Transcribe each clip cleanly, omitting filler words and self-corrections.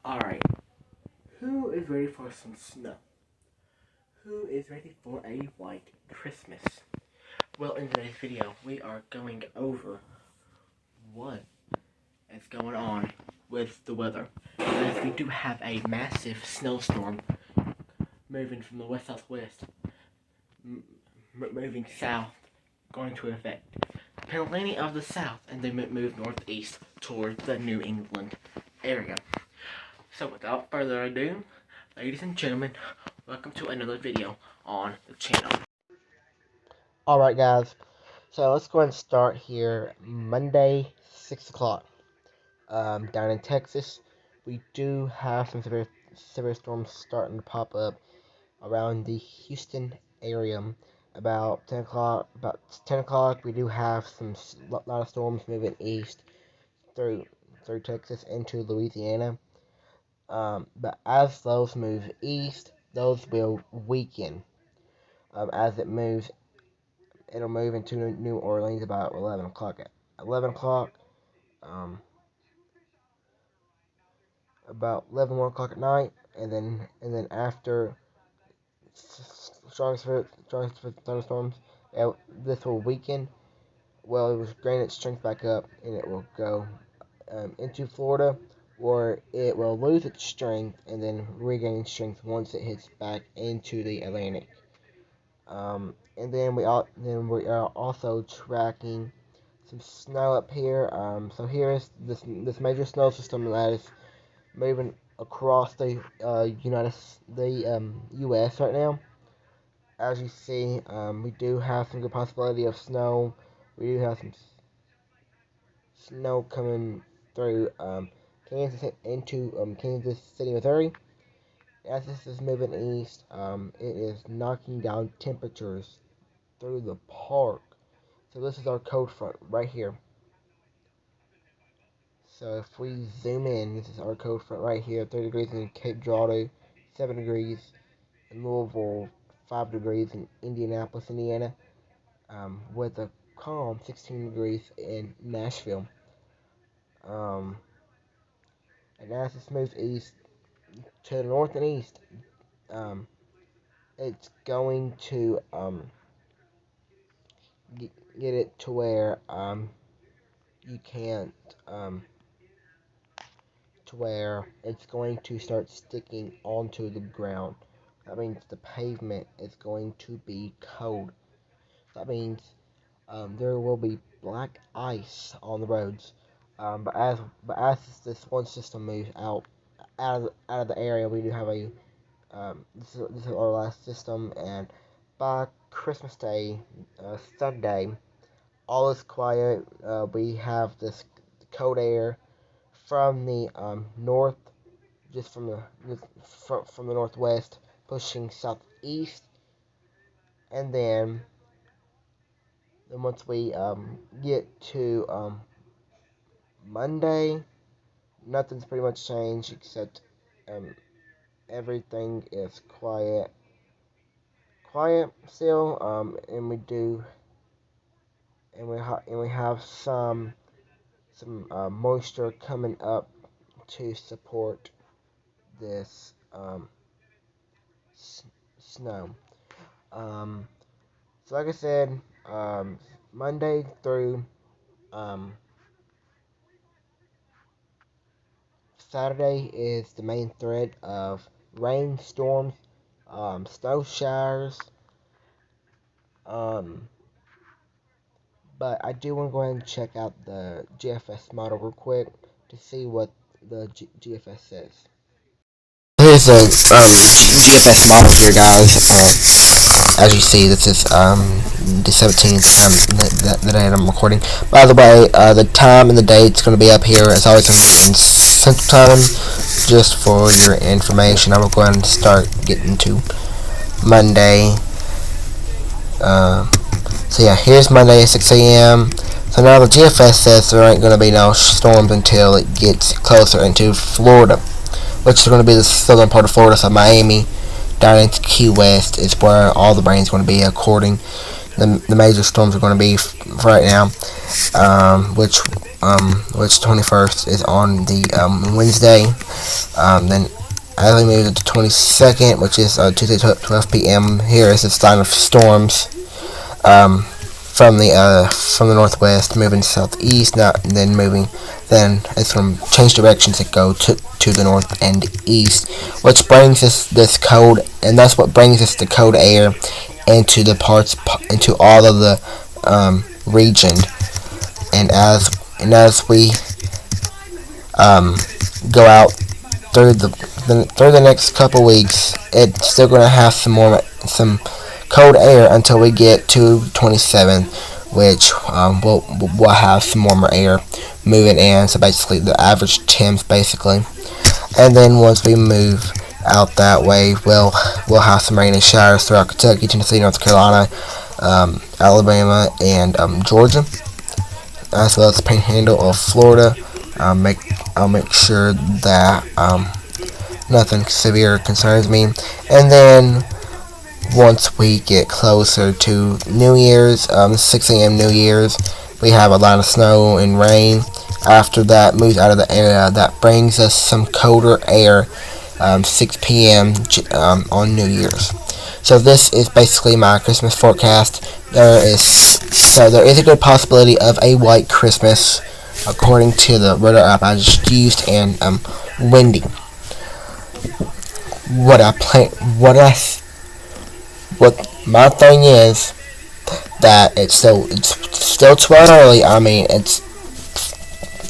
Alright, who is ready for some snow? Who is ready for a white Christmas? Well, in today's video, we are going over what is going on with the weather. As we do have a massive snowstorm moving from the west-southwest, moving south, going to affect plenty of the south, and then move northeast towards the New England area. So without further ado, ladies and gentlemen, welcome to another video on the channel. Alright guys, so let's go ahead and start here. Monday, 6 o'clock, down in Texas, we do have some severe storms starting to pop up around the Houston area. About 10 o'clock, we do have some lot of storms moving east through Texas into Louisiana. But as those move east, those will weaken. As it moves, it'll move into New Orleans about 11 o'clock. At 11 o'clock, about 11 1 o'clock at night, and then after strongest thunderstorms, this will weaken. Well, it was gain its strength back up, and it will go into Florida, where it will lose its strength and then regain strength once it hits back into the Atlantic. And then we are also tracking some snow up here. So here is this major snow system that is moving across the U.S. right now. As you see, we do have some good possibility of snow. We do have some snow coming through Kansas into Kansas City, Missouri. As this is moving east, it is knocking down temperatures through the park. So this is our cold front right here. So if we zoom in, this is our cold front right here. 30 degrees in Cape Girardeau, 7 degrees in Louisville, 5 degrees in Indianapolis, Indiana, with a calm 16 degrees in Nashville. And as this moves east to the north and east, it's going to get it to where you can't to where it's going to start sticking onto the ground. That means the pavement is going to be cold. That means there will be black ice on the roads. But as this one system moves out of the area, we do have a this is our last system, and by Christmas Day, Sunday, all is quiet. We have this cold air from the north, just from the northwest, pushing southeast, and then once we get to Monday, nothing's pretty much changed except everything is quiet still, and we have some moisture coming up to support this snow. So like I said, Monday through Saturday is the main threat of rain, storms, snow showers. But I do want to go ahead and check out the GFS model real quick to see what the GFS says. Here's the GFS model here, guys. As you see, this is the 17th, the day I'm recording. By the way, the time and the date's going to be up here. It's always in Central Time, just for your information. I'm going to go ahead and start getting to Monday. So yeah, here's Monday at 6 a.m. So now the GFS says there ain't going to be no storms until it gets closer into Florida, which is going to be the southern part of Florida, so Miami down into Key West is where all the rain's going to be, according the major storms are going to be right now, which which 21st is on the Wednesday. Then as we move to the 22nd, which is Tuesday 12 p.m. Here is the sign of storms from the northwest moving southeast, then it's going to change directions and go to the north and east, which brings us this cold, and that's what brings us the cold air into all of the region. And as we go out through the next couple weeks, it's still going to have some cold air until we get to 27, which we'll have some warmer air moving in. So basically, the average temps basically, and then once we move out that way, we'll have some rain and showers throughout Kentucky, Tennessee, North Carolina, Alabama, and Georgia, as well as the Panhandle of Florida. I'll make sure that nothing severe concerns me. And then once we get closer to New Year's, 6 a.m. New Year's, we have a lot of snow and rain. After that moves out of the area, that brings us some colder air, 6 p.m. On New Year's. So this is basically my Christmas forecast. There is a good possibility of a white Christmas, according to the radar app I just used, and windy. What my thing is that it's still too early. I mean,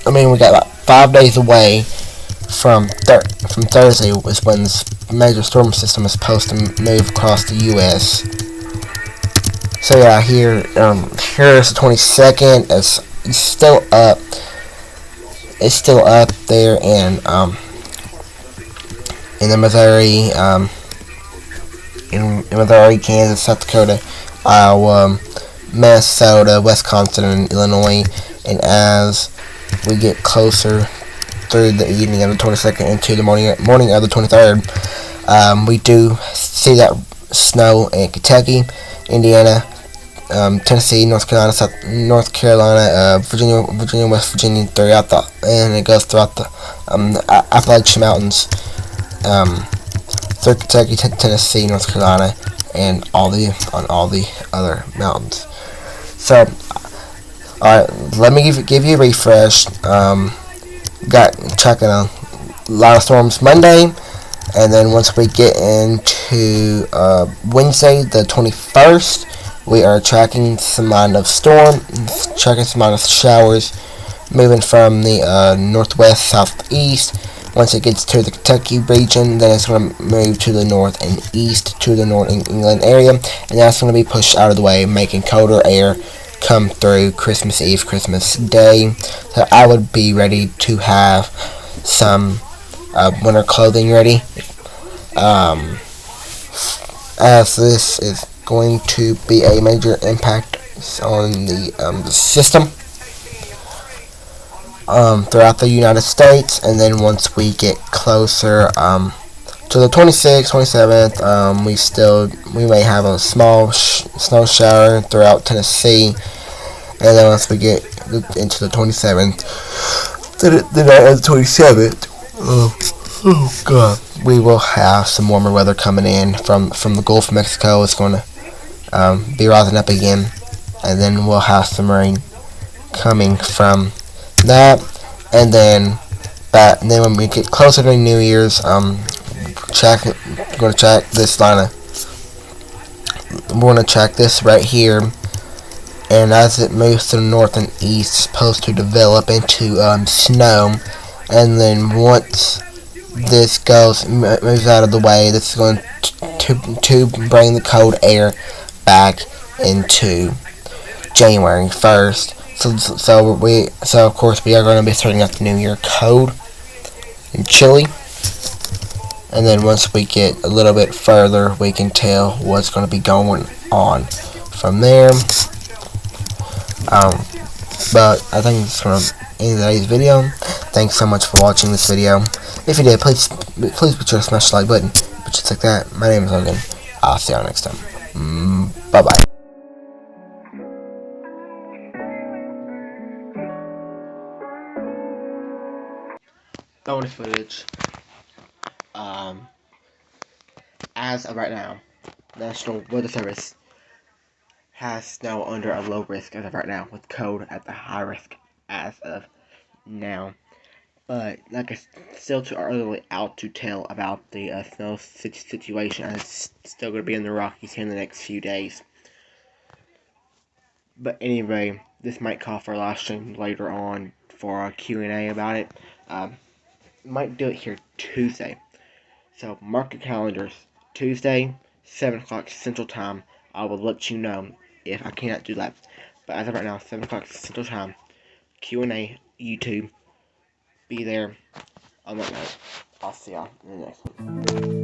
we got about 5 days away from Thursday, was when this major storm system is supposed to move across the U.S. So yeah, here's the 22nd. It's still up. It's still up there in the Missouri, in Missouri, Kansas, South Dakota, Iowa, Minnesota, Wisconsin, and Illinois. And as we get closer through the evening of the 22nd into the morning of the 23rd, we do see that snow in Kentucky, Indiana, Tennessee, North Carolina, Virginia, West Virginia, and it goes throughout the Appalachian Mountains, through Kentucky, Tennessee, North Carolina, and all the other mountains. So, alright, let me give you a refresh. Got checking a lot of storms Monday, and then once we get into Wednesday, the 21st, we are tracking some amount of showers moving from the northwest, southeast. Once it gets to the Kentucky region, then it's going to move to the north and east to the North England area, and that's going to be pushed out of the way, making colder air come through Christmas Eve, Christmas Day. So I would be ready to have some winter clothing ready, as this is going to be a major impact on the system throughout the United States. And then once we get closer to the 26th, 27th, we may have a small snow shower throughout Tennessee. And then once we get into the 27th, the night of the 27th, oh god, we will have some warmer weather coming in from the Gulf of Mexico. It's going to be rising up again, and then we'll have some rain coming from that. And then when we get closer to New Year's, going to check this line. We're going to check this right here, and as it moves to the north and east, it's supposed to develop into snow. And then once this moves out of the way, this is going to bring the cold air back into January 1st. So of course we are going to be starting out the new year cold and chilly. And then once we get a little bit further, we can tell what's going to be going on from there. But I think it's going to end today's video. Thanks so much for watching this video. If you did, please be sure to smash the like button. But just like that, my name is Logan. I'll see y'all next time. Bye bye. bonus footage. As of right now, National Weather Service has snow under a low risk as of right now, with cold at the high risk as of now. But like it's still too early out to tell about the snow situation, and it's still going to be in the Rockies here in the next few days. But anyway, this might call for a live stream later on for a Q&A about it. Might do it here Tuesday. So mark your calendars. Tuesday, 7 o'clock Central Time. I will let you know if I cannot do that. But as of right now, 7 o'clock Central Time. Q&A, YouTube. Be there. On that note, I'll see y'all in the next one.